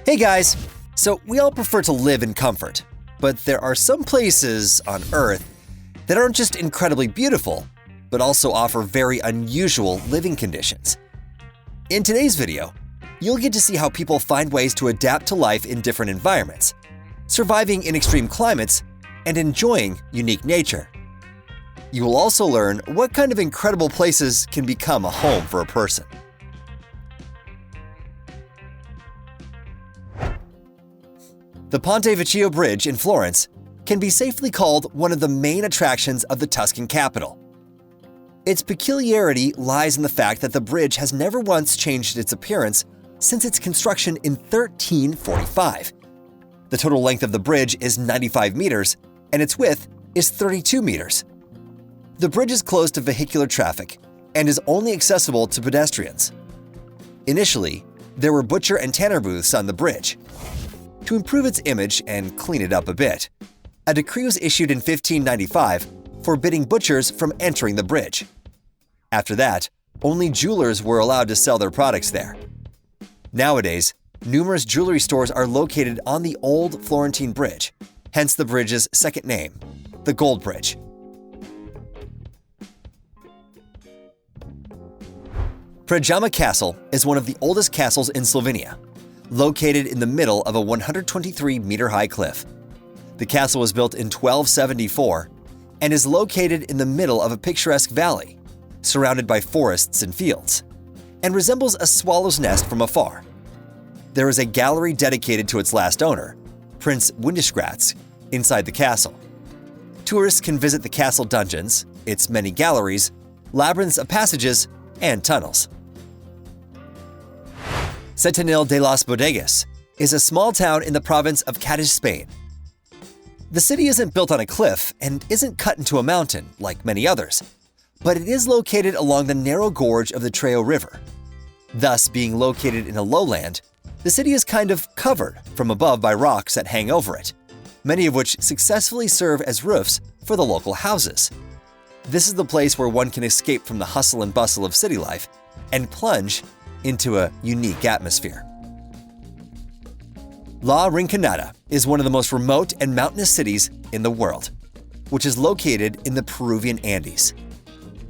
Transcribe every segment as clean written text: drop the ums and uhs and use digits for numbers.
Hey guys! So we all prefer to live in comfort, but there are some places on Earth that aren't just incredibly beautiful, but also offer very unusual living conditions. In today's video, you'll get to see how people find ways to adapt to life in different environments, surviving in extreme climates, and enjoying unique nature. You will also learn what kind of incredible places can become a home for a person. The Ponte Vecchio Bridge in Florence can be safely called one of the main attractions of the Tuscan capital. Its peculiarity lies in the fact that the bridge has never once changed its appearance since its construction in 1345. The total length of the bridge is 95 meters, and its width is 32 meters. The bridge is closed to vehicular traffic and is only accessible to pedestrians. Initially, there were butcher and tanner booths on the bridge. To improve its image and clean it up a bit, a decree was issued in 1595 forbidding butchers from entering the bridge. After that, only jewelers were allowed to sell their products there. Nowadays, numerous jewelry stores are located on the old Florentine bridge, hence the bridge's second name, the Gold Bridge. Prajama Castle is one of the oldest castles in Slovenia, located in the middle of a 123-meter-high cliff. The castle was built in 1274 and is located in the middle of a picturesque valley, surrounded by forests and fields, and resembles a swallow's nest from afar. There is a gallery dedicated to its last owner, Prince Windisgratz, inside the castle. Tourists can visit the castle dungeons, its many galleries, labyrinths of passages, and tunnels. Sentinel de Las Bodegas is a small town in the province of Cádiz, Spain. The city isn't built on a cliff and isn't cut into a mountain like many others, but it is located along the narrow gorge of the Treo River. Thus, being located in a lowland, the city is kind of covered from above by rocks that hang over it, many of which successfully serve as roofs for the local houses. This is the place where one can escape from the hustle and bustle of city life and plunge into a unique atmosphere. La Rinconada is one of the most remote and mountainous cities in the world, which is located in the Peruvian Andes.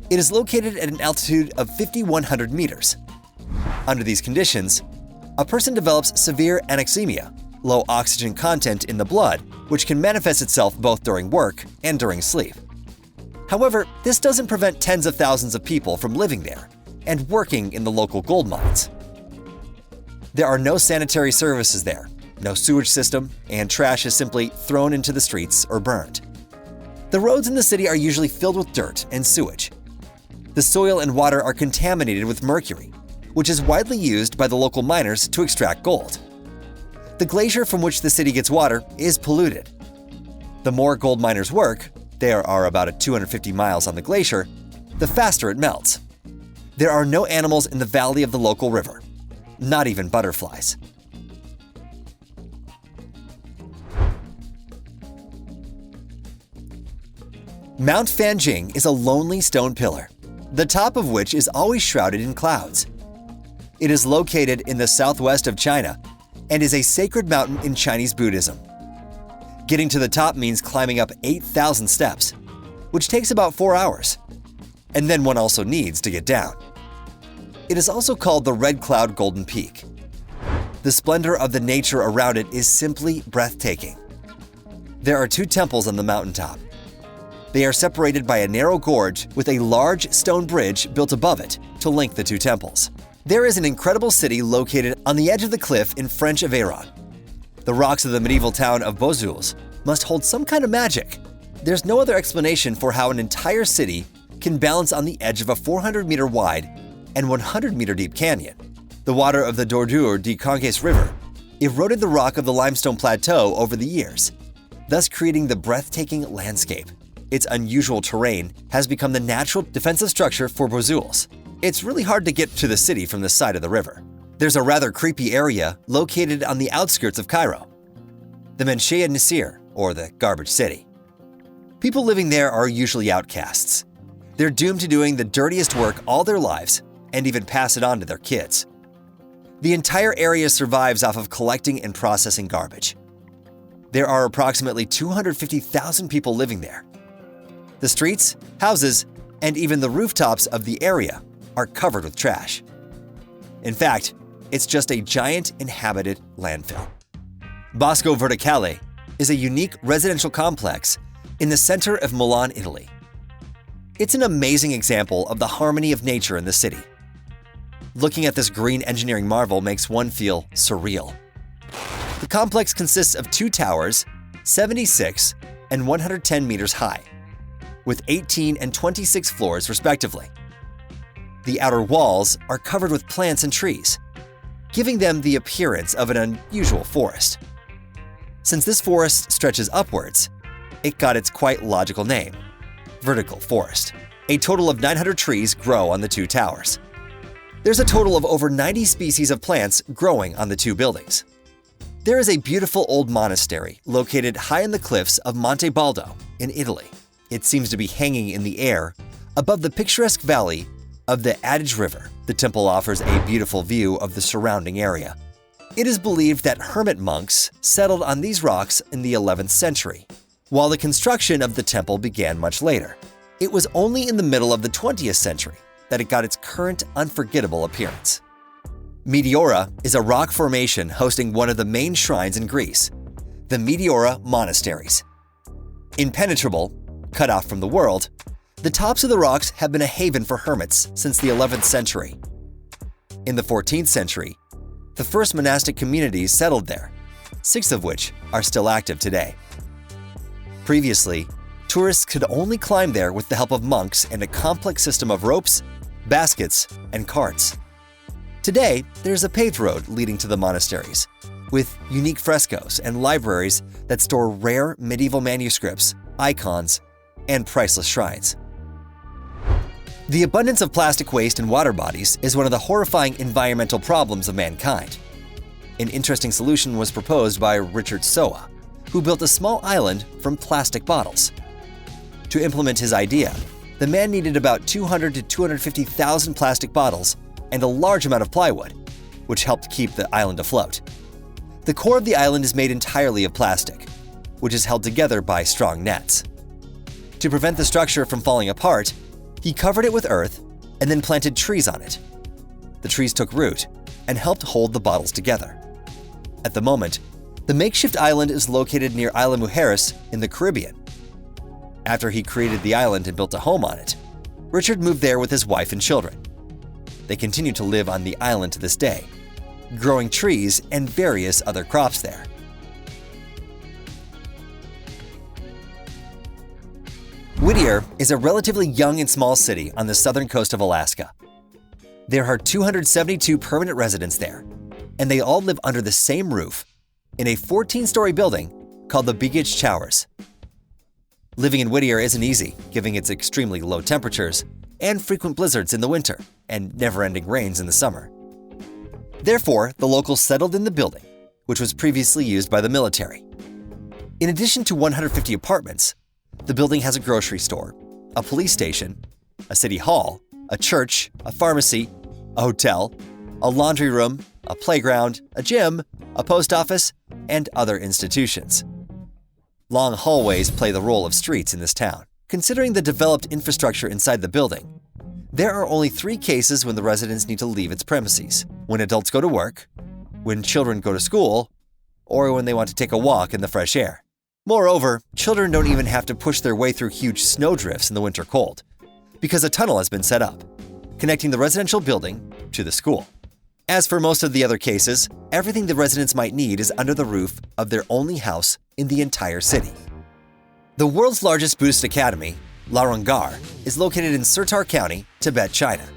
It is located at an altitude of 5,100 meters. Under these conditions, a person develops severe anoxemia, low oxygen content in the blood, which can manifest itself both during work and during sleep. However, this doesn't prevent tens of thousands of people from living there and working in the local gold mines. There are no sanitary services there, no sewage system, and trash is simply thrown into the streets or burned. The roads in the city are usually filled with dirt and sewage. The soil and water are contaminated with mercury, which is widely used by the local miners to extract gold. The glacier from which the city gets water is polluted. The more gold miners work, there are about 250 miles on the glacier, the faster it melts. There are no animals in the valley of the local river, not even butterflies. Mount Fanjing is a lonely stone pillar, the top of which is always shrouded in clouds. It is located in the southwest of China and is a sacred mountain in Chinese Buddhism. Getting to the top means climbing up 8,000 steps, which takes about 4 hours. And then one also needs to get down. It is also called the Red Cloud Golden Peak. The splendor of the nature around it is simply breathtaking. There are 2 temples on the mountaintop. They are separated by a narrow gorge with a large stone bridge built above it to link the 2 temples. There is an incredible city located on the edge of the cliff in French Aveyron. The rocks of the medieval town of Bosjuls must hold some kind of magic. There's no other explanation for how an entire city can balance on the edge of a 400-meter wide and 100-meter deep canyon. The water of the Dordogne de Conques River eroded the rock of the limestone plateau over the years, thus creating the breathtaking landscape. Its unusual terrain has become the natural defensive structure for Bosjuls. It's really hard to get to the city from the side of the river. There's a rather creepy area located on the outskirts of Cairo, the Menshea Nasir, or the Garbage City. People living there are usually outcasts. They're doomed to doing the dirtiest work all their lives and even pass it on to their kids. The entire area survives off of collecting and processing garbage. There are approximately 250,000 people living there. The streets, houses, and even the rooftops of the area are covered with trash. In fact, it's just a giant inhabited landfill. Bosco Verticale is a unique residential complex in the center of Milan, Italy. It's an amazing example of the harmony of nature in the city. Looking at this green engineering marvel makes one feel surreal. The complex consists of 2 towers, 76 and 110 meters high, with 18 and 26 floors respectively. The outer walls are covered with plants and trees, giving them the appearance of an unusual forest. Since this forest stretches upwards, it got its quite logical name, vertical forest. A total of 900 trees grow on the 2 towers. There's a total of over 90 species of plants growing on the 2 buildings. There is a beautiful old monastery located high in the cliffs of Monte Baldo in Italy. It seems to be hanging in the air above the picturesque valley of the Adige River. The temple offers a beautiful view of the surrounding area. It is believed that hermit monks settled on these rocks in the 11th century, while the construction of the temple began much later. It was only in the middle of the 20th century that it got its current unforgettable appearance. Meteora is a rock formation hosting one of the main shrines in Greece, the Meteora monasteries. Impenetrable, cut off from the world, the tops of the rocks have been a haven for hermits since the 11th century. In the 14th century, the first monastic communities settled there, 6 of which are still active today. Previously, tourists could only climb there with the help of monks and a complex system of ropes, baskets, and carts. Today, there's a paved road leading to the monasteries, with unique frescoes and libraries that store rare medieval manuscripts, icons, and priceless shrines. The abundance of plastic waste in water bodies is one of the horrifying environmental problems of mankind. An interesting solution was proposed by Richard Soa, who built a small island from plastic bottles. To implement his idea, the man needed about 200 to 250,000 plastic bottles and a large amount of plywood, which helped keep the island afloat. The core of the island is made entirely of plastic, which is held together by strong nets. To prevent the structure from falling apart, he covered it with earth and then planted trees on it. The trees took root and helped hold the bottles together. At the moment, the makeshift island is located near Isla Mujeres in the Caribbean. After he created the island and built a home on it, Richard moved there with his wife and children. They continue to live on the island to this day, growing trees and various other crops there. Whittier is a relatively young and small city on the southern coast of Alaska. There are 272 permanent residents there, and they all live under the same roof in a 14-story building called the Begich Towers. Living in Whittier isn't easy, given its extremely low temperatures and frequent blizzards in the winter and never-ending rains in the summer. Therefore, the locals settled in the building, which was previously used by the military. In addition to 150 apartments, the building has a grocery store, a police station, a city hall, a church, a pharmacy, a hotel, a laundry room, a playground, a gym, a post office, and other institutions. Long hallways play the role of streets in this town. Considering the developed infrastructure inside the building, there are only 3 cases when the residents need to leave its premises: when adults go to work, when children go to school, or when they want to take a walk in the fresh air. Moreover, children don't even have to push their way through huge snowdrifts in the winter cold, because a tunnel has been set up, connecting the residential building to the school. As for most of the other cases, everything the residents might need is under the roof of their only house in the entire city. The world's largest Buddhist academy, Larongar, is located in Sirtar County, Tibet, China.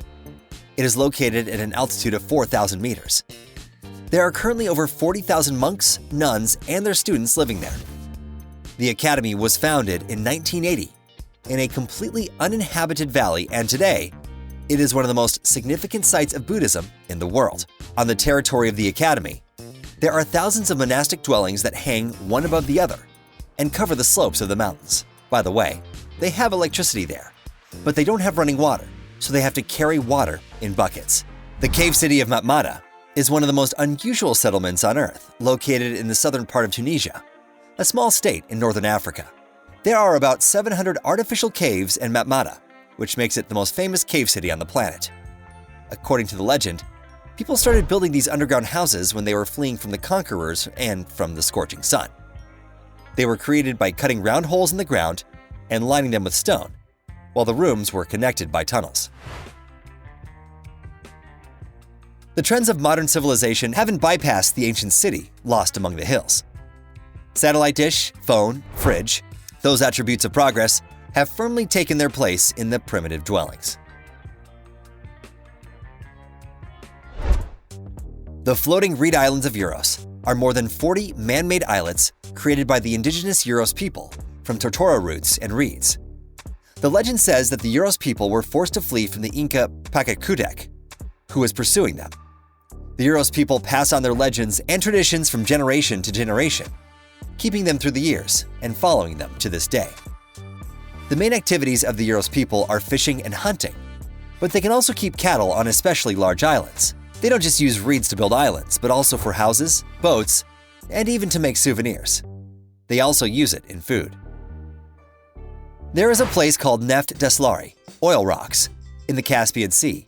It is located at an altitude of 4,000 meters. There are currently over 40,000 monks, nuns, and their students living there. The academy was founded in 1980 in a completely uninhabited valley, and today, it is one of the most significant sites of Buddhism in the world. On the territory of the academy, there are thousands of monastic dwellings that hang one above the other and cover the slopes of the mountains. By the way, they have electricity there, but they don't have running water, so they have to carry water in buckets. The cave city of Matmata is one of the most unusual settlements on Earth, located in the southern part of Tunisia, a small state in northern Africa. There are about 700 artificial caves in Matmata, which makes it the most famous cave city on the planet. According to the legend, people started building these underground houses when they were fleeing from the conquerors and from the scorching sun. They were created by cutting round holes in the ground and lining them with stone, while the rooms were connected by tunnels. The trends of modern civilization haven't bypassed the ancient city lost among the hills. Satellite dish, phone, fridge, those attributes of progress have firmly taken their place in the primitive dwellings. The floating reed islands of Euros are more than 40 man-made islets created by the indigenous Euros people from tortora roots and reeds. The legend says that the Euros people were forced to flee from the Inca Pachacutec, who was pursuing them. The Euros people pass on their legends and traditions from generation to generation, keeping them through the years and following them to this day. The main activities of the Euros people are fishing and hunting, but they can also keep cattle on especially large islands. They don't just use reeds to build islands, but also for houses, boats, and even to make souvenirs. They also use it in food. There is a place called Neftlari Oil Rocks in the Caspian Sea,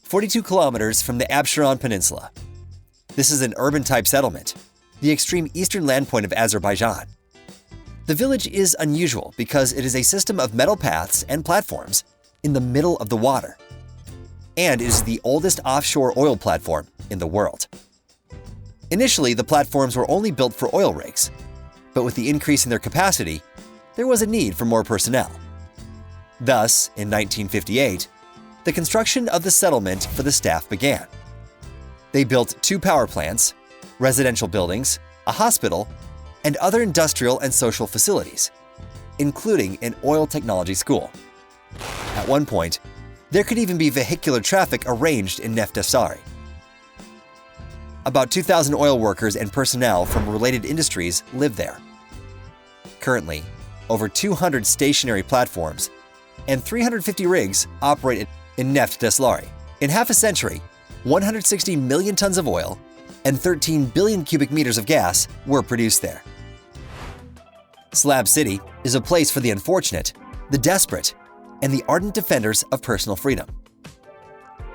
42 kilometers from the Absheron Peninsula. This is an urban-type settlement, the extreme eastern land point of Azerbaijan. The village is unusual because it is a system of metal paths and platforms in the middle of the water, and it is the oldest offshore oil platform in the world. Initially, the platforms were only built for oil rigs, but with the increase in their capacity, there was a need for more personnel. Thus, in 1958, the construction of the settlement for the staff began. They built 2 power plants, residential buildings, a hospital, and other industrial and social facilities, including an oil technology school. At one point, there could even be vehicular traffic arranged in Neftlari. About 2,000 oil workers and personnel from related industries live there. Currently, over 200 stationary platforms and 350 rigs operate in Neftlari. In half a century, 160 million tons of oil and 13 billion cubic meters of gas were produced there. Slab City is a place for the unfortunate, the desperate, and the ardent defenders of personal freedom.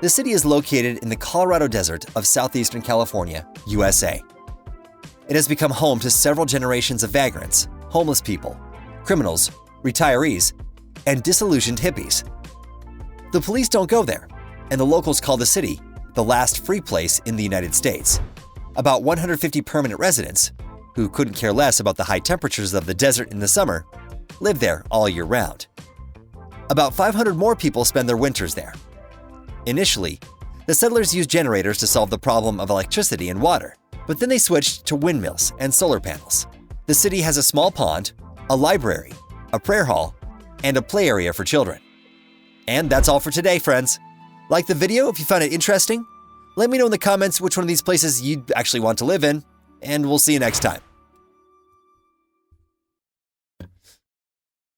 The city is located in the Colorado Desert of southeastern California, USA. It has become home to several generations of vagrants, homeless people, criminals, retirees, and disillusioned hippies. The police don't go there, and the locals call the city the last free place in the United States. About 150 permanent residents, who couldn't care less about the high temperatures of the desert in the summer, live there all year round. About 500 more people spend their winters there. Initially, the settlers used generators to solve the problem of electricity and water, but then they switched to windmills and solar panels. The city has a small pond, a library, a prayer hall, and a play area for children. And that's all for today, friends. Like the video if you found it interesting. Let me know in the comments which one of these places you'd actually want to live in, and we'll see you next time.